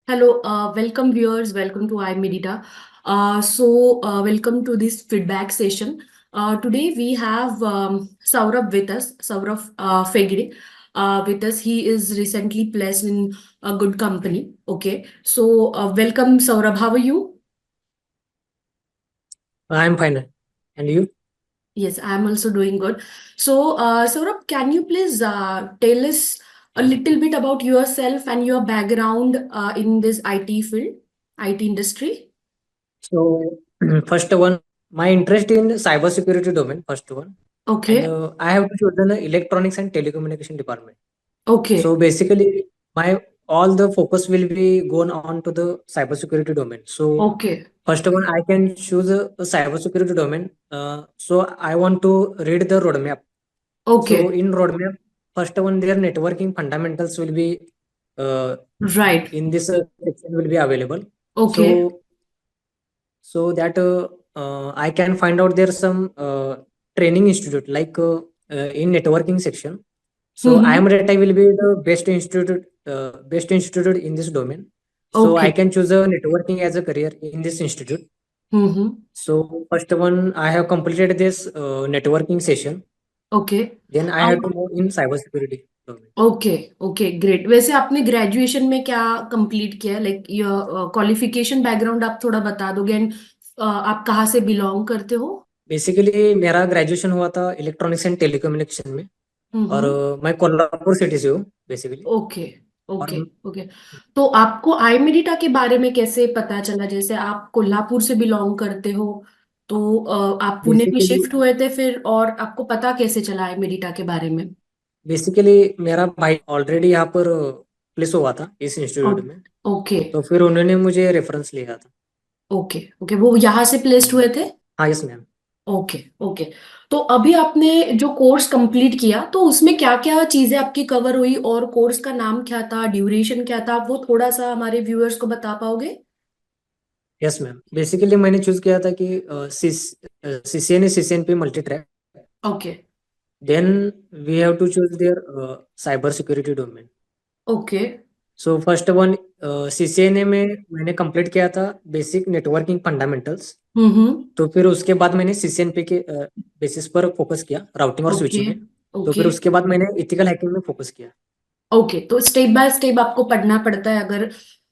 Hello, welcome viewers, welcome to iMedita. Welcome to this feedback session. Today we have Saurabh with us, Saurabh Fegre with us. He is recently placed in a good company. Okay, welcome Saurabh. How are you? I'm fine. And you? Yes, I'm also doing good. Saurabh, can you please tell us a little bit about yourself and your background in this IT field, IT industry? So, first one, my interest in cybersecurity domain, first one, and Okay. I have chosen the electronics and telecommunication department. So Okay. basically, my all the focus will be gone on to the cybersecurity domain. So Okay. first one, I can choose a cybersecurity domain. So I want to read the roadmap. So Okay. in roadmap, first one, their networking fundamentals will be uh, Right. in this section will be available. Okay. So so that I can find out there some training institute in networking section. So Mm-hmm. IMRETI will be the best institute in this domain. So I Okay. can choose a networking as a career in this institute. Mm-hmm. So first one, I have completed this networking session. Okay. Then I have to move in cybersecurity domain. Okay okay great. वैसे आपने graduation में क्या complete किया, like your qualification background आप थोड़ा बता दोगे and आप कहाँ से बिलोंग करते हो? बेसिकली मेरा ग्रेजुएशन हुआ था इलेक्ट्रॉनिक्स एंड टेलीकम्युनिकेशन में और हम्म। मैं कोल्हापुर सिटी से हूँ बेसिकली। ओके और ओके ओके। तो आपको आई मेडिटा के बारे में कैसे पता चला? जैसे आप कोल्हापुर से बिलोंग करते हो, तो आप पुणे में बेसिकली शिफ्ट हुए थे फिर, और आपको पता कैसे चला आई मेडिटा के बारे में? बेसिकली मेरा भाई ऑलरेडी यहाँ पर प्लेस हुआ था इस इंस्टीट्यूट में। ओके तो फिर उन्होंने मुझे रेफरेंस लिया था। ओके ओके, वो यहाँ से प्लेस्ड हुए थे? हाँ, यस मैम। Okay okay. तो अभी आपने जो कोर्स कंप्लीट किया, तो उसमें क्या क्या चीजें आपकी कवर हुई, और कोर्स का नाम क्या था, ड्यूरेशन क्या था, वो थोड़ा सा हमारे व्यूअर्स को बता पाओगे? यस मैम, बेसिकली मैंने चूज किया था कि सीसीएन है, CCNP multi track. Okay then we have to choose their cyber security domain. Okay. So first one, CCNA में मैंने कंप्लीट किया था बेसिक नेटवर्किंग फंडामेंटल्स। हम्म। तो फिर उसके बाद मैंने सीसीएनपी के बेसिस पर फोकस किया राउटिंग और ओके स्विचिंग में। तो फिर ओके उसके बाद मैंने इथिकल हैकिंग में फोकस किया। ओके। तो स्टेप बाय स्टेप आपको पढ़ना पड़ता है। अगर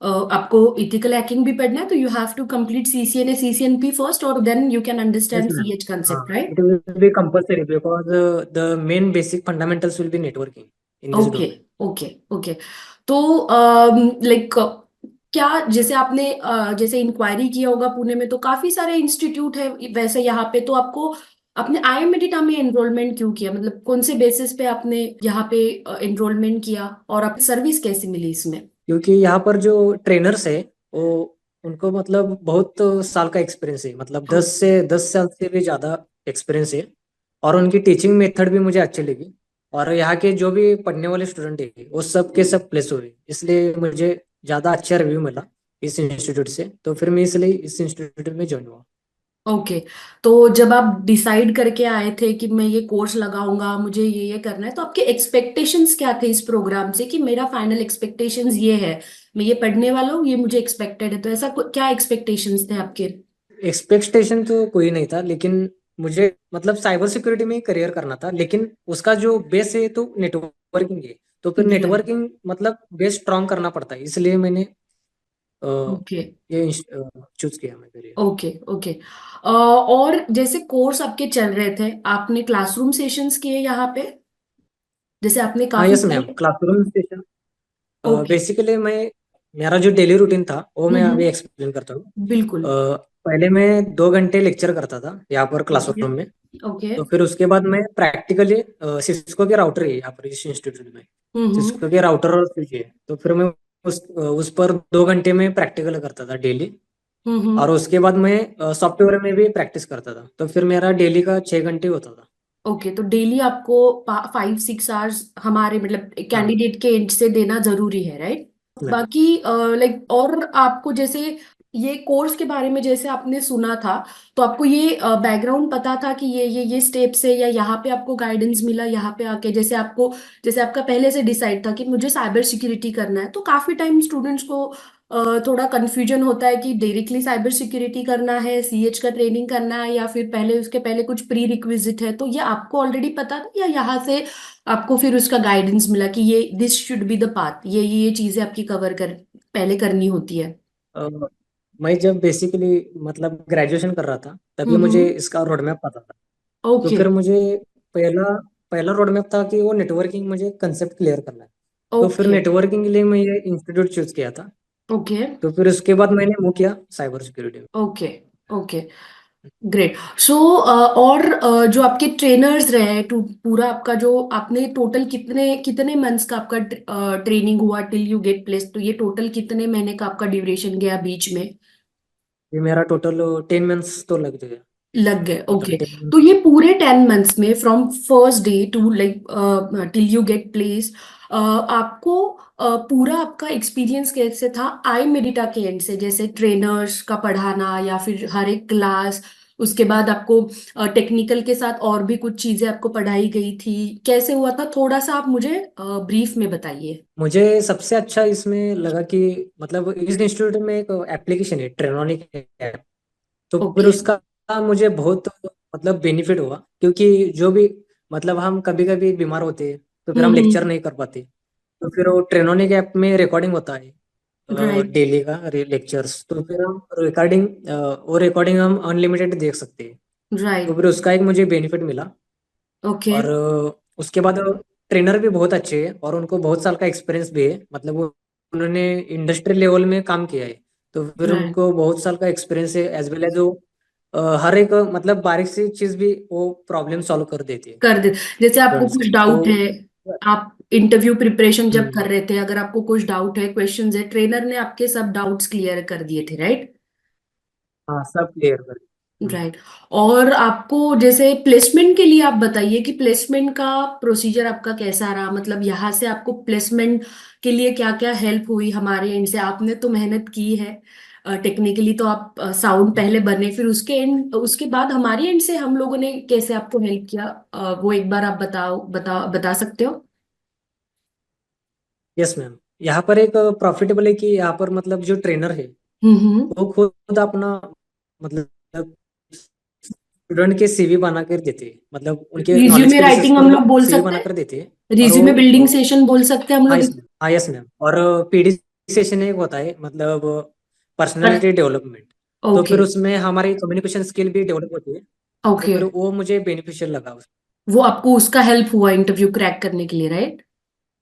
आपको इथिकल हैकिंग भी पढ़ना है, तो you have to complete CCNA CCNP first, और then you can Yes, understand ma'am. CH concept, It right? will be compulsory because the main basic fundamentals will be networking in this okay domain. Okay okay. तो like क्या, जैसे आपने जैसे inquiry किया होगा पुणे में, तो काफी सारे इंस्टीट्यूट है वैसे यहाँ पे, तो आपको आपने आईएमएडिटा में एनरोलमेंट क्यों किया? मतलब कौन से बेसिस पे आपने यहाँ पे एनरोलमेंट किया, और आपकी सर्विस कैसी मिली इसमें? क्योंकि यहाँ पर जो ट्रेनर्स है वो उनको मतलब बहुत साल का एक्सपीरियंस है, मतलब ओ, 10 साल से भी ज़्यादा एक्सपीरियंस है। और उनकी टीचिंग मेथड भी मुझे अच्छी लगी। और यहाँ के जो भी पढ़ने वाले स्टूडेंट है वो सब के सब प्लेस हुए, इसलिए मुझे ज़्यादा अच्छा रिव्यू मिला इस इंस्टीट्यूट से। तो फिर मैं इसलिए इस इंस्टीट्यूट में ज्वाइन हुआ। ओके। तो जब आप डिसाइड करके आए थे कि मैं ये कोर्स लगाऊंगा, मुझे ये करना है, तो आपके एक्सपेक्टेशंस क्या थे इस प्रोग्राम से, कि मेरा फाइनल एक्सपेक्टेशंस ये है, मैं ये पढ़ने वाला हूँ, ये मुझे एक्सपेक्टेड है, तो ऐसा क्या एक्सपेक्टेशंस थे आपके? एक्सपेक्टेशन तो कोई नहीं था, लेकिन मुझे मतलब साइबर सिक्योरिटी में ही करियर करना था, लेकिन उसका जो बेस है तो नेटवर्किंग है। तो फिर राइट। नेटवर्किंग मतलब बेस स्ट्रांग करना पड़ता है, इसलिए मैंने अ, ओके ये चूज किया मैं करियर। Okay okay. और जैसे कोर्स आपके चल रहे थे, आपने क्लासरूम सेशंस किए यहाँ पे? जैसे आपने हाँ, काफी यस मैम, सारे। Classroom session. ओके। बेसिकली मैं मेरा जो डेली रूटीन था वो मैं अभी हम्म। एक्सप्लेन करता हूँ। बिल्कुल। पहले मैं 2 घंटे लेक्चर करता था यहाँ पर ओके क्लासरूम में। ओके। तो फिर उसके बाद मैं प्रैक्टिकली सिस्को के राउटर है यहाँ पर इस इंस्टीट्यूट में। हम्म। सिस्को के राउटर और स्विच है, तो फिर मैं उस पर 2 घंटे में प्रैक्टिकल करता था डेली। और हम्म। उसके बाद मैं सॉफ्टवेयर में भी प्रैक्टिस करता था, तो फिर मेरा डेली का 6 घंटे होता था। ओके, तो डेली आपको 5-6 आवर्स हमारे मतलब हाँ कैंडिडेट के एंड से देना जरूरी है, राइट? मैम। बाकी लाइक, और आपको जैसे ये कोर्स के बारे में जैसे आपने सुना था, तो आपको ये बैकग्राउंड पता था कि ये स्टेप्स है, या यहाँ पे आपको गाइडेंस मिला यहाँ पे आके? जैसे आपको, जैसे आपका पहले से डिसाइड था कि मुझे साइबर सिक्योरिटी करना है, तो काफी टाइम स्टूडेंट्स को थोड़ा कंफ्यूजन होता है कि डायरेक्टली साइबर सिक्योरिटी करना है, सीएच का ट्रेनिंग करना है, या फिर पहले उसके पहले कुछ प्री रिक्विजिट है। तो ये आपको ऑलरेडी पता था या यहाँ से आपको फिर उसका गाइडेंस मिला कि ये this should be the path, ये चीजें आपकी कवर कर पहले करनी होती है? अ, मैं जब बेसिकली मतलब ग्रेजुएशन कर रहा था तभी मुझे हम्म। इसका रोड मैप पता था। तो ओके। फिर मुझे पहला पहला रोड मैप था कि वो नेटवर्किंग मुझे कंसेप्ट क्लियर करना है। तो फिर ओके। नेटवर्किंग के लिए मैं ये इंस्टीट्यूट चूज किया था। ओके। तो फिर उसके बाद मैंने मूव किया साइबर सिक्योरिटी में। ओके। ओके। ग्रेट। सो और जो आपके ट्रेनर्स रहे, पूरा आपका जो आपने टोटल कितने कितने मंथ्स का आपका ट्रेनिंग हुआ टिल यू गेट प्लेस, तो ये टोटल कितने महीने का आपका ड्यूरेशन गया बीच में? ये मेरा टोटल 10 मंथ्स तो लग गया। लग गए। मतलब ओके। 10 मंथ्स। तो ये पूरे 10 मंथ्स में from first day to like till you get place, आपको पूरा आपका एक्सपीरियंस कैसे था आई मेडिटा के एंड से, जैसे ट्रेनर्स का पढ़ाना या फिर हर एक क्लास, उसके बाद आपको टेक्निकल के साथ और भी कुछ चीजें आपको पढ़ाई गई थी, कैसे हुआ था? थोड़ा सा आप मुझे ब्रीफ में बताइए। मुझे सबसे अच्छा इसमें लगा कि मतलब इस इंस्टीट्यूट में एक एप्लीकेशन है ट्रेनोनिक ऐप। तो फिर ओके। उसका मुझे बहुत मतलब बेनिफिट हुआ, क्योंकि जो भी मतलब हम कभी कभी बीमार होते हैं तो फिर हम लेक्चर हम्म। नहीं कर पाते। तो फिर वो ट्रेनोनिक ऐप में रिकॉर्डिंग होता है राइट। डेली का लेक्चर्स। तो फिर हम रिकॉर्डिंग वो रिकॉर्डिंग हम अनलिमिटेड देख सकते हैं। तो राइट। फिर उसका एक मुझे बेनिफिट मिला। ओके। और उसके बाद ट्रेनर भी बहुत अच्छे हैं और उनको बहुत साल का एक्सपीरियंस भी है। मतलब वो उन्होंने इंडस्ट्री लेवल में काम किया है। तो फिर राइट। उनको बहुत साल का एक्सपीरियंस है एज वेल एज वो हर एक मतलब बारीक सी चीज भी वो प्रॉब्लम सॉल्व कर देती है कर दे। जैसे आपको स्टूडेंट्स कुछ की। तो डाउट है, आप इंटरव्यू प्रिपरेशन जब कर हम्म, रहे थे, अगर आपको कुछ डाउट है, क्वेश्चंस है, ट्रेनर ने आपके सब डाउट्स क्लियर कर दिए थे, राइट? हाँ सब क्लियर कर। राइट। और आपको जैसे प्लेसमेंट के लिए आप बताइए कि प्लेसमेंट का प्रोसीजर आपका कैसा रहा, मतलब यहाँ से आपको प्लेसमेंट के लिए क्या क्या हेल्प हुई हमारे एंड से? आपने तो मेहनत की है टेक्निकली, तो आप साउंड पहले बने, फिर उसके एंड उसके बाद हमारे एंड से हम लोगों ने कैसे आपको हेल्प किया, वो एक बार आप बता सकते हो? Yes ma'am. यहाँ पर एक प्रॉफिटेबल है कि यहाँ पर मतलब जो ट्रेनर है हम्म। वो खुद अपना मतलब स्टूडेंट के सीवी बना कर देते हैं। मतलब उनके नॉलेज रिज्यूमे के बेसिस राइटिंग पर हम वो लोग बोल सीवी सकते बना हैं, कर देते हैं। और रिज्यूमे बिल्डिंग वो सेशन बोल सकते हैं हम हाँ लोग यस मैम, हाँ यस मैम। और पीडी सेशन एक होता है मतलब पर्सनालिटी डेवलपमेंट। तो ओके। फिर उसमें हमारी कम्युनिकेशन स्किल भी डेवलप होती है। तो ओके। फिर वो मुझे बेनिफिशियल लगा वो आपको उसका हेल्प हुआ इंटरव्यू क्रैक करने के लिए, राइट?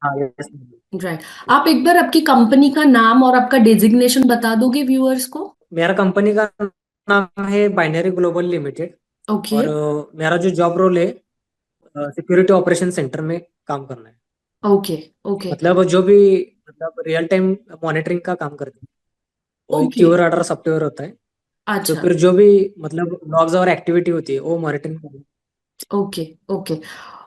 हाँ यस मैम। राइट। आप एक बार आपकी कंपनी का नाम और आपका डेजिग्नेशन बता दोगे व्यूअर्स को? मेरा कंपनी का नाम है बाइनरी ग्लोबल लिमिटेड। ओके। और मेरा जो जॉब रोल है सिक्योरिटी ऑपरेशन सेंटर में काम करना है। ओके। ओके। मतलब जो भी मतलब रियल टाइम मॉनिटरिंग का काम करते हैं। वही ओके। क्यूआर ऑर्डर सॉफ्टवेयर होता है। तो अच्छा। फिर जो भी मतलब लॉग्स और एक्टिविटी होती है वो मॉनिटरिंग। ओके। ओके।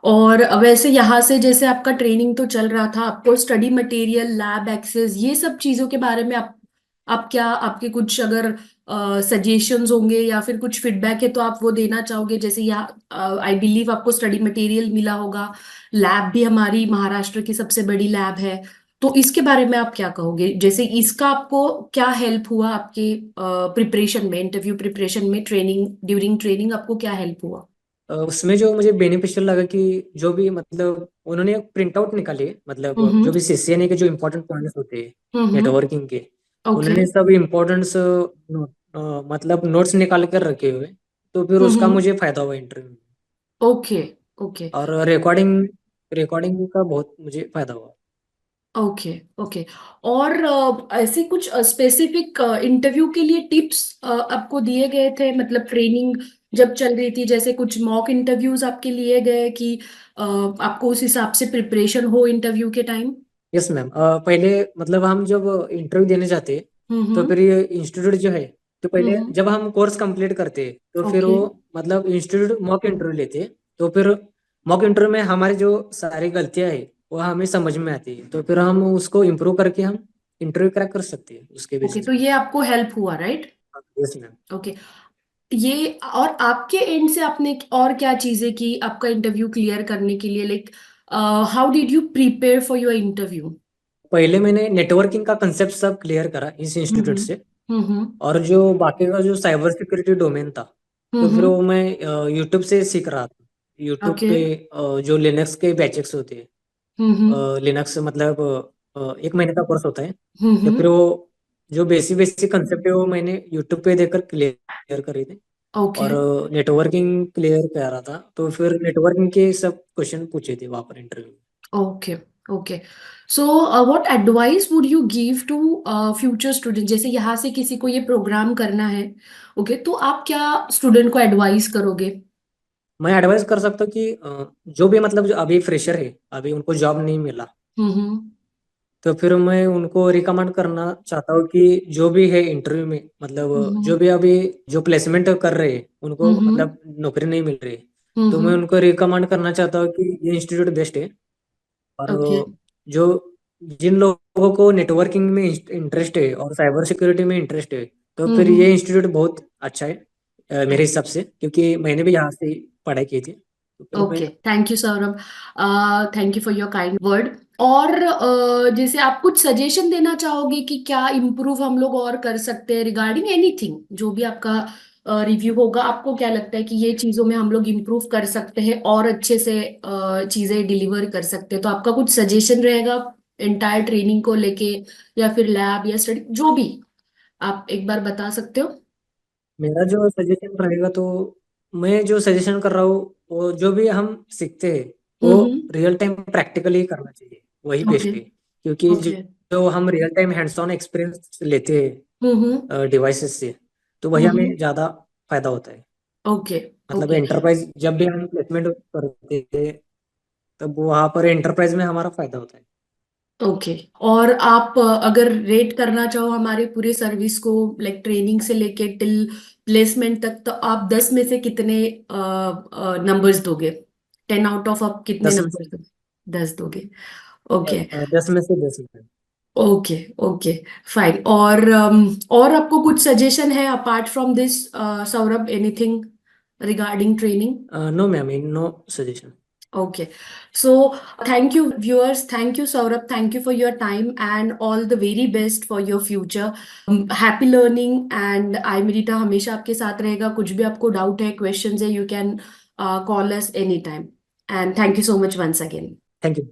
और वैसे यहाँ से जैसे आपका ट्रेनिंग तो चल रहा था, आपको स्टडी मटेरियल, लैब एक्सेस, ये सब चीजों के बारे में आप क्या, आपके कुछ अगर सजेशंस होंगे या फिर कुछ फीडबैक है तो आप वो देना चाहोगे? जैसे यहाँ आई बिलीव आपको स्टडी मटेरियल मिला होगा, लैब भी हमारी महाराष्ट्र की सबसे बड़ी लैब है, तो इसके बारे में आप क्या कहोगे? जैसे इसका आपको क्या हेल्प हुआ आपके प्रिपरेशन में, इंटरव्यू प्रिपरेशन में, ट्रेनिंग ड्यूरिंग ट्रेनिंग आपको क्या हेल्प हुआ? उसमें जो मुझे बेनिफिशियल लगा कि जो भी मतलब उन्होंने प्रिंट आउट निकाले, मतलब हम्म। जो भी सीसीएनए के जो इम्पोर्टेंट पॉइंट्स होते हैं हम्म। नेटवर्किंग के, ओके। उन्होंने सब इम्पोर्टेंट्स मतलब नोट्स निकाल कर रखे हुए। तो फिर उसका हम्म। मुझे फायदा हुआ इंटरव्यू में। ओके। ओके। और रिकॉर्डिंग रिकॉर्डिंग का बहुत मुझे फायदा हुआ। ओके। ओके। और ऐसे कुछ स्पेसिफिक इंटरव्यू के लिए टिप्स आपको दिए गए थे, मतलब ट्रेनिंग जब चल रही थी, जैसे कुछ मॉक इंटरव्यूज आपके लिए गए कि आपको उस हिसाब से प्रिपरेशन हो इंटरव्यू के टाइम? Yes ma'am. पहले मतलब हम जब इंटरव्यू देने जाते तो हम्म। फिर ये इंस्टीट्यूट जो है, तो पहले हम्म। जब हम कोर्स कंप्लीट करते तो फिर ओके। वो मतलब इंस्टीट्यूट मॉक इंटरव्यू लेते। तो फिर मॉक इंटरव्यू में हमारी जो सारी गलतियां है वो हमें समझ में आती है। तो फिर हम उसको इम्प्रूव करके हम इंटरव्यू क्रैक कर सकते हैं उसके ओके, बेसिस तो पे। ये आपको हेल्प हुआ, राइट? Yes ma'am. ओके। ये और आपके एंड से आपने और क्या चीजें की आपका इंटरव्यू क्लियर करने के लिए, like how did you prepare for your interview? पहले मैंने नेटवर्किंग का कंसेप्ट सब क्लियर करा इस इंस्टीट्यूट हम्म से। हम्म और जो बाकी का जो साइबर सिक्योरिटी डोमेन था, तो फिर हम्म वो मैं यूट्यूब से सीख रहा था। यूट्यूब ओके पे जो लिनक्स के बैचेस होते हम्म हैं, लिनक्स मतलब 1 महीने का कोर्स होता है। तो हम्म फिर वो जो बेसिक बेसिक कंसेप्ट है वो मैंने यूट्यूब पे देखकर क्लियर करी थी। ओके और नेटवर्किंग क्लियर कर रहा था, तो फिर नेटवर्किंग के सब क्वेश्चन पूछे थे वहां पर इंटरव्यू में। Okay okay so what advice would you give to future student, जैसे यहाँ से किसी को ये प्रोग्राम करना है, ओके, तो आप क्या स्टूडेंट को एडवाइस करोगे? मैं एडवाइस कर सकता हूँ कि जो भी मतलब जो अभी फ्रेशर है, अभी उनको जॉब नहीं मिला, हम्म तो फिर मैं उनको रिकमेंड करना चाहता हूँ कि जो भी है इंटरव्यू में, मतलब हम्म जो भी अभी जो प्लेसमेंट कर रहे हैं उनको हम्म मतलब नौकरी नहीं मिल रही, तो मैं हम्म उनको रिकमेंड करना चाहता हूँ कि ये इंस्टीट्यूट बेस्ट है। और ओके जो जिन लोगों को नेटवर्किंग में इंटरेस्ट है और साइबर सिक्योरिटी में इंटरेस्ट है, तो फिर हम्म ये इंस्टीट्यूट बहुत अच्छा है मेरे हिसाब से, क्योंकि मैंने भी यहाँ से पढ़ाई की थी। तो फिर मैं okay, thank you Saurabh, thank you for your kind word. और जैसे आप कुछ सजेशन देना चाहोगे कि क्या इम्प्रूव हम लोग और कर सकते हैं रिगार्डिंग एनीथिंग, जो भी आपका रिव्यू होगा, आपको क्या लगता है कि ये चीजों में हम लोग इम्प्रूव कर सकते हैं और अच्छे से चीजें डिलीवर कर सकते हैं, तो आपका कुछ सजेशन रहेगा एंटायर ट्रेनिंग को लेके, या फिर लैब या स्टडी, जो भी आप एक बार बता सकते हो? मेरा जो सजेशन रहेगा, तो मैं जो सजेशन कर रहा हूँ वो जो भी हम सीखते हैं वो हम्म रियल टाइम प्रैक्टिकली करना चाहिए, वही ओके बेस्ट है। क्योंकि ओके जो हम real time hands on experience लेते हम्म हैं डिवाइसेस से, तो वही हम्म हमें ज़्यादा फायदा होता है। ओके मतलब ओके एंटरप्राइज जब भी हम प्लेसमेंट करते हैं, तब वहाँ पर एंटरप्राइज में हमारा फायदा होता है। ओके। और आप अगर रेट करना चाहो हमारे पूरे सर्विस को, लाइक ट्रेनिंग से लेके टिल प्लेसमेंट तक, तो आप 10 में से कितने नंबर्स दोगे? 10 आउट ऑफ आप कितने 10 में से, नंबर्स दोगे? 10 दोगे? ओके 10 में से 10 में। Okay okay fine. और आपको कुछ सजेशन है apart from this, Saurabh, anything regarding training? No ma'am, no suggestion. Okay. So thank you, viewers. Thank you, Saurabh. Thank you for your time and all the very best for your future. Happy learning and iMedita हमेशा आपके साथ रहेगा। कुछ भी आपको doubt है, questions है, you can call us anytime. And thank you so much once again. Thank you.